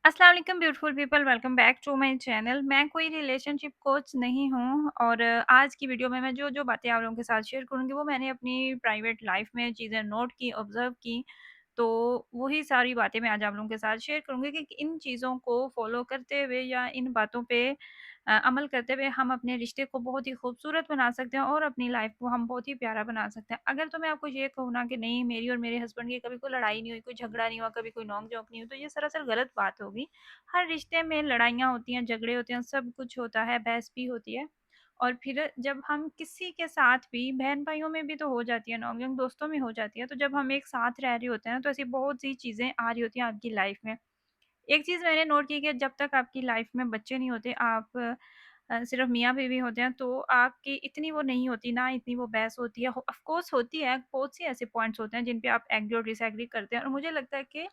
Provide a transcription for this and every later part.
अस्सलाम वालेकुम beautiful people, welcome back to my channel. मैं कोई रिलेशनशिप कोच नहीं हूँ और आज की वीडियो में मैं जो बातें आप लोगों के साथ शेयर करूँगी वो मैंने अपनी प्राइवेट लाइफ में चीज़ें नोट की, ऑब्जर्व की। तो वही सारी बातें मैं आज आप लोगों के साथ शेयर करूँगी कि इन चीज़ों को फॉलो करते हुए या इन बातों पे अमल करते हुए हम अपने रिश्ते को बहुत ही खूबसूरत बना सकते हैं और अपनी लाइफ को हम बहुत ही प्यारा बना सकते हैं। अगर तो मैं आपको ये कहूँ ना कि नहीं, मेरी और मेरे हस्बैंड की कभी कोई लड़ाई नहीं हुई, कोई झगड़ा नहीं हुआ, कभी कोई नोक-झोंक नहीं हुई, तो ये सरासर गलत बात होगी। हर रिश्ते में लड़ाइयाँ होती हैं, झगड़े होते हैं, सब कुछ होता है, बहस भी होती है। और फिर जब हम किसी के साथ भी, बहन-भाइयों में भी तो हो जाती है नोक-झोंक, दोस्तों में हो जाती है, तो जब हम एक साथ रह रहे होते हैं ना, तो ऐसी बहुत सी चीज़ें आ रही होती हैं आपकी लाइफ में। एक चीज़ मैंने नोट की कि जब तक आपकी लाइफ में बच्चे नहीं होते, आप सिर्फ़ मियाँ-बीवी होते हैं, तो आपकी इतनी वो नहीं होती ना, इतनी वो बहस होती है। ऑफ़ कोर्स होती है, बहुत से ऐसे पॉइंट्स होते हैं जिन पे आप एग्री और डिसएग्री करते हैं और मुझे लगता है कि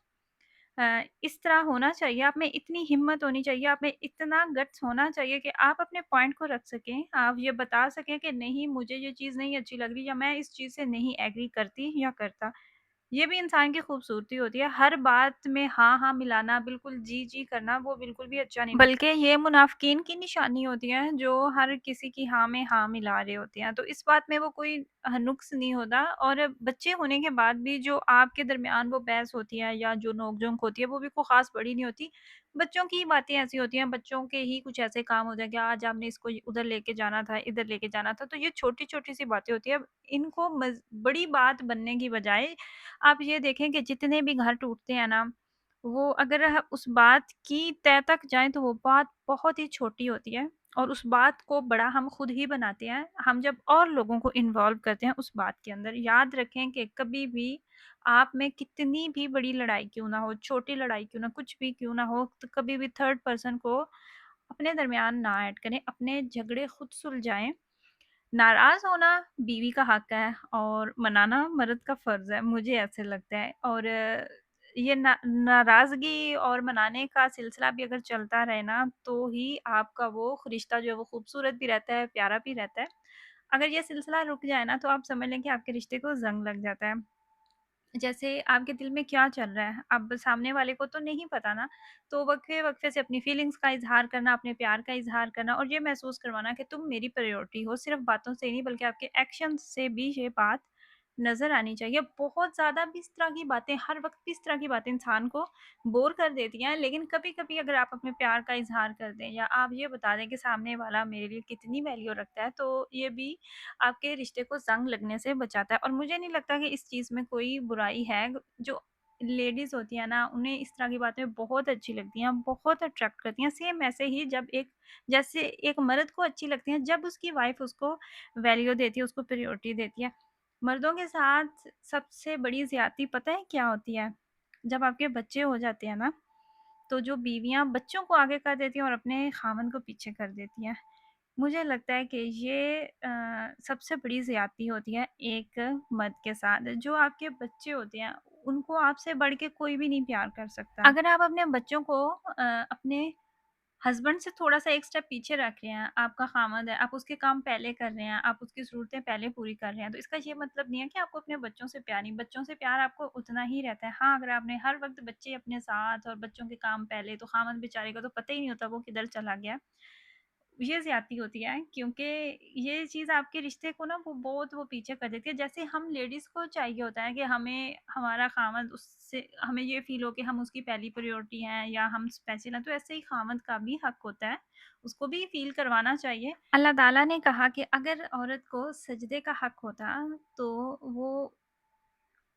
इस तरह होना चाहिए, आप में इतनी हिम्मत होनी चाहिए, आप में इतना गट्स होना चाहिए कि आप अपने पॉइंट को रख सकें। आप ये बता सकें कि नहीं, मुझे ये चीज़ नहीं अच्छी लग रही या मैं इस चीज़ से नहीं एग्री करती या करता। ये भी इंसान की खूबसूरती होती है। हर बात में हाँ, हाँ मिलाना, बिल्कुल जी, जी करना वो बिल्कुल भी अच्छा नहीं, बल्कि ये मुनाफ़िकीन की निशानी होती है जो हर किसी की हाँ में हाँ मिला रहे होते हैं। तो इस बात में वो कोई नुक्स नहीं होता और बच्चे होने के बाद भी जो आपके दरमियान वो बहस होती है या जो नोक-झोंक होती है वो भी कोई ख़ास बड़ी नहीं होती। बच्चों की बातें ऐसी होती हैं, बच्चों के ही कुछ ऐसे काम होते हैं कि आज आपने इसको उधर लेके जाना था, इधर लेके जाना था। तो ये छोटी-छोटी सी बातें होती हैं। इनको बड़ी बात बनने की बजाय आप ये देखें कि जितने भी घर टूटते हैं ना, वो अगर उस बात की तह तक जाएँ तो वो बात बहुत ही छोटी होती है और उस बात को बड़ा हम खुद ही बनाते हैं। हम जब और लोगों को इन्वॉल्व करते हैं उस बात के अंदर, याद रखें कि कभी भी आप में कितनी भी बड़ी लड़ाई क्यों ना हो, छोटी लड़ाई क्यों ना, कुछ भी क्यों ना हो, तो कभी भी थर्ड पर्सन को अपने दरमियान ना ऐड करें, अपने झगड़े खुद सुलझाएँ। नाराज़ होना बीवी का हक है और मनाना मर्द का फ़र्ज़ है, मुझे ऐसे लगता है। और ये ना नाराज़गी और मनाने का सिलसिला भी अगर चलता रहे ना, तो ही आपका वो रिश्ता जो है वो खूबसूरत भी रहता है, प्यारा भी रहता है। अगर ये सिलसिला रुक जाए ना, तो आप समझ लें कि आपके रिश्ते को ज़ंग लग जाता है। जैसे आपके दिल में क्या चल रहा है, अब सामने वाले को तो नहीं पता ना, तो वक़्फ़े-वक़्फ़े से अपनी फीलिंग्स का इज़हार करना, अपने प्यार का इज़हार करना और ये महसूस करवाना कि तुम मेरी प्रायोरिटी हो, सिर्फ़ बातों से ही नहीं बल्कि आपके एक्शन्स से भी ये बात नज़र आनी चाहिए। बहुत ज़्यादा भी इस तरह की बातें, हर वक़्त भी इस तरह की बातें इंसान को बोर कर देती हैं, लेकिन कभी-कभी अगर आप अपने प्यार का इज़हार कर दें या आप ये बता दें कि सामने वाला मेरे लिए कितनी वैल्यू रखता है, तो ये भी आपके रिश्ते को ज़ंग लगने से बचाता है और मुझे नहीं लगता कि इस चीज़ में कोई बुराई है। जो लेडीज़ होती हैं ना, उन्हें इस तरह की बातें बहुत अच्छी लगती हैं, बहुत अट्रैक्ट करती हैं। सेम ऐसे ही जब एक जैसे एक मर्द को अच्छी लगती हैं, जब उसकी वाइफ़ उसको वैल्यू देती है, उसको प्रायोरिटी देती है। मर्दों के साथ सबसे बड़ी ज़्यादती पता है क्या होती है? जब आपके बच्चे हो जाते हैं ना, तो जो बीवियाँ बच्चों को आगे कर देती हैं और अपने ख़ामंद को पीछे कर देती हैं। मुझे लगता है कि ये सबसे बड़ी ज़्यादती होती है एक मर्द के साथ। जो आपके बच्चे होते हैं, उनको आपसे बढ़ के कोई भी नहीं प्यार कर सकता। अगर आप अपने बच्चों को अपने हस्बैंड से थोड़ा-सा एक स्टेप पीछे रख रहे हैं, आपका खामद है, आप उसके काम पहले कर रहे हैं, आप उसकी ज़रूरतें पहले पूरी कर रहे हैं, तो इसका ये मतलब नहीं है कि आपको अपने बच्चों से प्यार नहीं, बच्चों से प्यार आपको उतना ही रहता है। हाँ, अगर आपने हर वक़्त बच्चे अपने साथ और बच्चों के काम पहले, तो खामद बेचारे का तो पता ही नहीं होता वो किधर चला गया। ये ज़्यादती होती है क्योंकि ये चीज़ आपके रिश्ते को ना वो बहुत वो पीछे कर देती है। जैसे हम लेडीज़ को चाहिए होता है कि हमें हमारा ख़ामद उससे हमें ये फ़ील हो कि हम उसकी पहली प्रायोरिटी हैं या हम स्पेशल हैं, तो ऐसे ही ख़ामद का भी हक होता है, उसको भी फ़ील करवाना चाहिए। अल्लाह ताला ने कहा कि अगर औरत को सजदे का हक होता, तो वो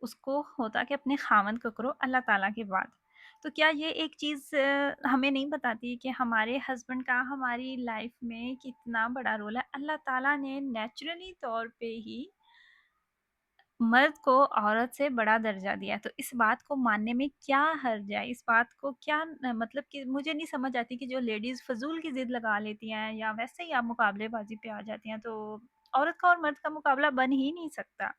उसको होता कि अपने ख़ामद को करो अल्लाह ताला के बाद। तो क्या ये एक चीज़ हमें नहीं बताती कि हमारे हस्बैंड का हमारी लाइफ में कितना बड़ा रोल है? अल्लाह ताला ने नेचुरली तौर पे ही मर्द को औरत से बड़ा दर्जा दिया है, तो इस बात को मानने में क्या हर्ज है? इस बात को क्या मतलब कि मुझे नहीं समझ आती कि जो लेडीज़ फ़िज़ूल की ज़िद लगा लेती हैं या वैसे ही आप मुकाबलेबाज़ी पे आ जाती हैं, तो औरत का और मर्द का मुकाबला बन ही नहीं सकता।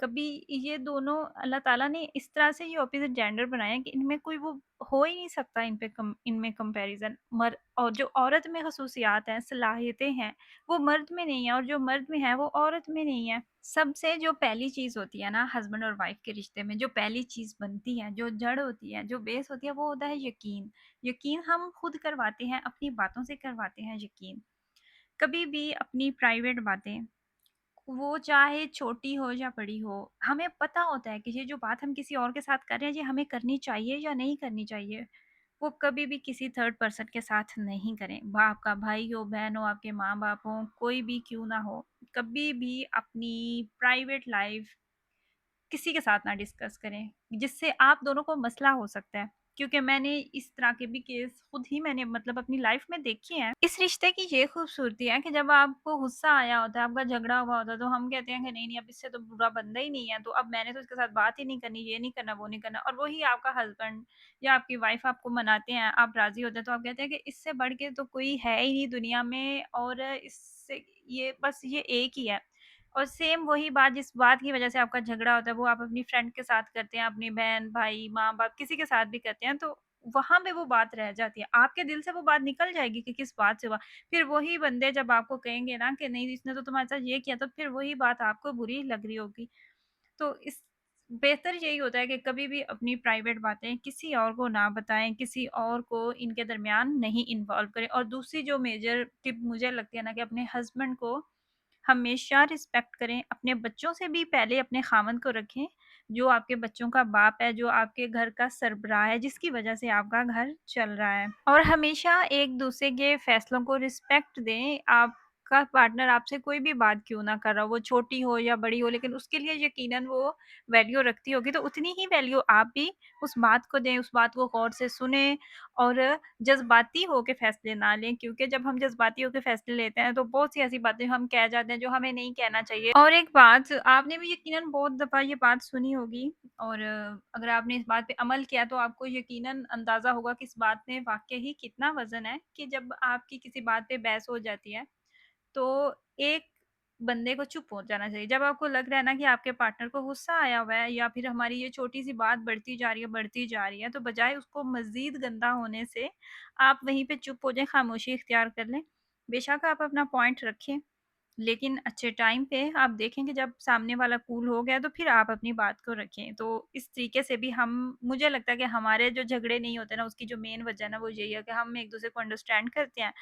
कभी ये दोनों अल्लाह ताला ने इस तरह से ये ऑपोज़िट जेंडर बनाए हैं कि इनमें कोई वो हो ही नहीं सकता, इनमें कंपैरिज़न। मर और जो औरत में ख़ुसूसियात हैं, सलाहियतें हैं, वो मर्द में नहीं है, और जो मर्द में है, वो औरत में नहीं है। सबसे जो पहली चीज़ होती है ना हस्बैंड और वाइफ़ के रिश्ते में, जो पहली चीज़ बनती है, जो जड़ होती है, जो बेस होती है, वो होता है यकीन। यकीन हम खुद करवाते हैं, अपनी बातों से करवाते हैं यकीन। कभी भी अपनी प्राइवेट बातें, वो चाहे छोटी हो या बड़ी हो, हमें पता होता है कि ये जो बात हम किसी और के साथ कर रहे हैं, ये हमें करनी चाहिए या नहीं करनी चाहिए। वो कभी भी किसी थर्ड पर्सन के साथ नहीं करें। वह आपका भाई हो, बहन हो, आपके माँ-बाप हों, कोई भी क्यों ना हो। कभी भी अपनी प्राइवेट लाइफ़ किसी के साथ ना डिस्कस करें, जिससे आप दोनों को मसला हो सकता है। क्योंकि मैंने इस तरह के भी केस खुद ही मैंने मतलब अपनी लाइफ में देखे हैं। इस रिश्ते की ये खूबसूरती है कि जब आपको गुस्सा आया होता है, आपका झगड़ा हुआ होता है, तो हम कहते हैं कि नहीं, नहीं अब इससे तो बुरा बंदा ही नहीं है, तो अब मैंने तो इसके साथ बात ही नहीं करनी, ये नहीं करना, वो नहीं करना। और वही आपका हस्बैंड या आपकी वाइफ आपको मनाते हैं, आप राज़ी होते हैं, तो आप कहते हैं कि इससे बढ़ के तो कोई है ही नहीं दुनिया में, और इससे ये बस ये एक ही है। और सेम वही बात जिस बात की वज़ह से आपका झगड़ा होता है, वो आप अपनी फ्रेंड के साथ करते हैं, अपनी बहन, भाई, माँ-बाप किसी के साथ भी करते हैं, तो वहाँ पे वो बात रह जाती है। आपके दिल से वो बात निकल जाएगी कि किस बात से हुआ। फिर वही बंदे जब आपको कहेंगे ना कि नहीं इसने तो तुम्हारे साथ ये किया, तो फिर वही बात आपको बुरी लग रही होगी। तो इस बेहतर यही होता है कि कभी भी अपनी प्राइवेट बातें किसी और को ना बताएँ, किसी और को इनके दरमियान नहीं इन्वॉल्व करें। और दूसरी जो मेजर टिप मुझे लगती है ना कि अपने हस्बैंड को हमेशा रिस्पेक्ट करें, अपने बच्चों से भी पहले अपने खामंद को रखें, जो आपके बच्चों का बाप है, जो आपके घर का सरबराह है, जिसकी वजह से आपका घर चल रहा है। और हमेशा एक-दूसरे के फैसलों को रिस्पेक्ट दें। आपका पार्टनर आपसे कोई भी बात क्यों ना कर रहा हो, वो छोटी हो या बड़ी हो, लेकिन उसके लिए यकीनन वो वैल्यू रखती होगी, तो उतनी ही वैल्यू आप भी उस बात को दें, उस बात को गौर से सुनें, और जज़्बाती होके फ़ैसले ना लें, क्योंकि जब हम जज़्बाती होके फ़ैसले लेते हैं, तो बहुत सी ऐसी बातें हम कह जाते हैं जो हमें नहीं कहना चाहिए। और एक बात, आपने भी यकीनन बहुत दफ़ा ये बात सुनी होगी, और अगर आपने इस बात पे अमल किया तो आपको यकीनन अंदाज़ा होगा कि इस बात में वाक़ई ही कितना वज़न है, कि जब आपकी किसी बात पे बहस हो जाती है, तो एक बंदे को चुप हो जाना चाहिए। जब आपको लग रहा है ना कि आपके पार्टनर को गुस्सा आया हुआ है, या फिर हमारी ये छोटी-सी बात बढ़ती जा रही है, तो बजाए उसको मज़ीद गंदा होने से, आप वहीं पे चुप हो जाएँ, खामोशी इख्तियार कर लें। बेशक आप अपना पॉइंट रखें, लेकिन अच्छे टाइम पे आप देखें कि जब सामने वाला कूल हो गया, तो फिर आप अपनी बात को रखें। तो इस तरीके से भी हम, मुझे लगता है कि हमारे जो झगड़े नहीं होते ना, उसकी जो मेन वजह ना वो यही है कि हम एक-दूसरे को अंडरस्टैंड करते हैं,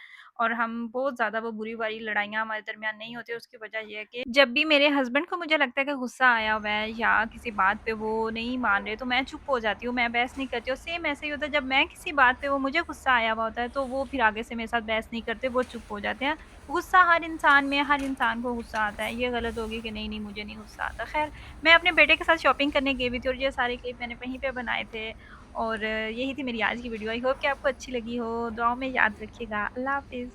और हम बहुत ज़्यादा वो बुरी वाली लड़ाइयाँ हमारे दरमियान नहीं होती। उसकी वजह ये है कि जब भी मेरे हस्बैंड को मुझे लगता है कि गुस्सा आया हुआ है या किसी बात पे वो नहीं मान रहे, तो मैं चुप हो जाती हूँ, मैं बहस नहीं करती। और सेम ऐसे ही होता है, जब मैं किसी बात पे, वो मुझे गुस्सा आया हुआ होता है, तो वो फिर आगे से मेरे साथ बहस नहीं करते, वो चुप हो जाते हैं। गुस्सा हर इंसान में, हर इंसान को गुस्सा आता है। ये गलत होगी कि नहीं, नहीं मुझे नहीं गुस्सा आता। ख़ैर, मैं अपने बेटे के साथ शॉपिंग करने गई हुई थी, और ये सारे क्लिप मैंने वहीं पे बनाए थे, और यही थी मेरी आज की वीडियो। आई होप कि आपको अच्छी लगी हो। दुआओं में याद रखिएगा। अल्लाह हाफ़िज़।